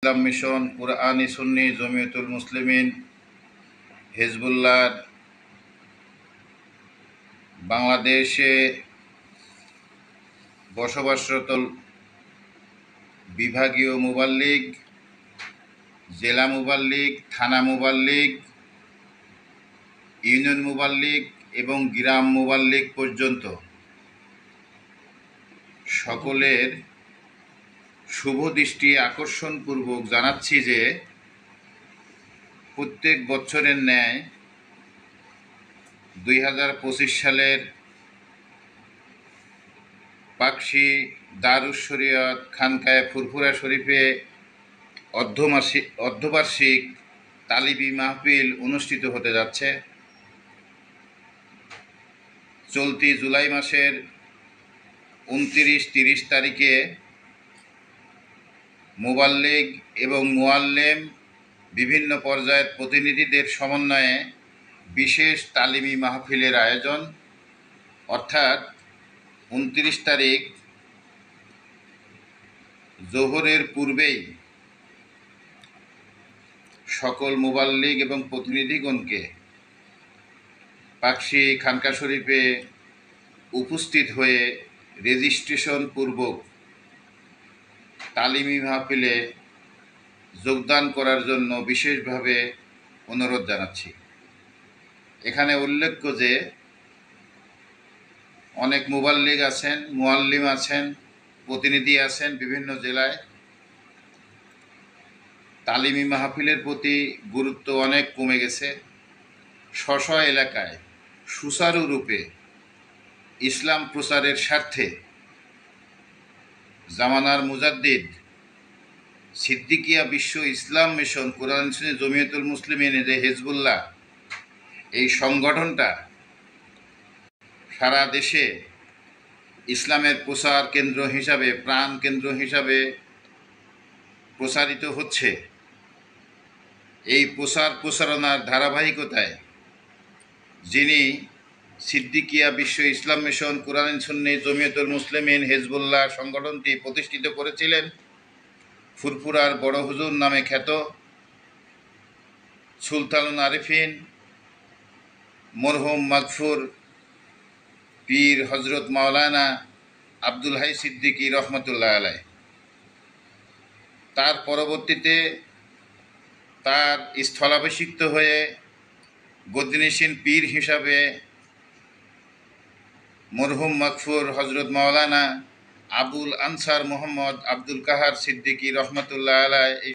ইসলাম mission, কুরআনী সুন্নি, জমিয়তুল মুসলিমিন, Hezbollah বাংলাদেশে বসবাসরত বিভাগীয় মুবাল্লিগ, জেলা মুবাল্লিগ, থানা মুবাল্লিগ, ইউনিয়ন মুবাল্লিগ এবং গ্রাম মুবাল্লিগ পর্যন্ত সকলের শুভ দৃষ্টি আকর্ষণপূর্বক জানাচ্ছি যে প্রত্যেক বছরের ন্যায় 2025 সালের পাকশী দারুস শরিয়ত খানকায়ে ফুরফুরা শরীফে অর্ধবার্ষিক তালিবি মাহফিল অনুষ্ঠিত হতে যাচ্ছে। চলতি জুলাই মাসের 29-30 তারিখে মুবাল্লিগ এবং মুআল্লিম বিভিন্ন পর্যায়ের প্রতিনিধিদের সমন্বয়ে বিশেষ তালিমি মাহফিলের আয়োজন, অর্থাৎ 29 তারিখ জোহরের পূর্বেই সকল মুবাল্লিগ এবং প্রতিনিধিগণকে পাকশী খানকা শরীফে উপস্থিত হয়ে রেজিস্ট্রেশন পূর্বক তালিমি মাহফিলে যোগদান করার জন্য বিশেষভাবে অনুরোধ জানাচ্ছি। এখানে উল্লেখ্য যে অনেক মুবাল্লিগ আছেন, মুআল্লিম আছেন, প্রতিনিধি আছেন বিভিন্ন জেলায়। তালিমি মাহফিলের প্রতি গুরুত্ব অনেক কমে গেছে। স্ব এলাকায় সুচারুরূপে ইসলাম প্রচারের স্বার্থে জামানার মুজাদ্দিদ সিদ্দিকিয়া বিশ্ব ইসলাম মিশন, কুরআন সুন্নি, জমিয়তুল মুসলিমিন, যে হিজবুল্লাহ, এই সংগঠনটা সারা দেশে ইসলামের প্রচার কেন্দ্র হিসাবে, প্রাণ কেন্দ্র হিসাবে প্রচারিত হচ্ছে। এই প্রচারণার ধারাবাহিকতায় যিনি সিদ্দিকিয়া বিশ্ব ইসলাম মিশন, কুরআন সুন্নি, জমিয়তুল মুসলিমিন, হিজবুল্লাহ সংগঠনটি প্রতিষ্ঠিত করেছিলেন, ফুরফুরার বড় হুজুর নামে খ্যাত সুলতানুল আরিফিন মরহুম মাগফুর পীর হজরত মাওলানা আব্দুল হাই সিদ্দিকী রহমতুল্লাহ আলাই। তার পরবর্তীতে তার স্থলাভিষিক্ত হয়ে গদ্দিনশীন পীর হিসাবে মরহুম মাগফুর হজরত মাওলানা আবুল আনসার মোহাম্মদ আব্দুল কাহার সিদ্দিকী রহমতুল্লাহ আলাই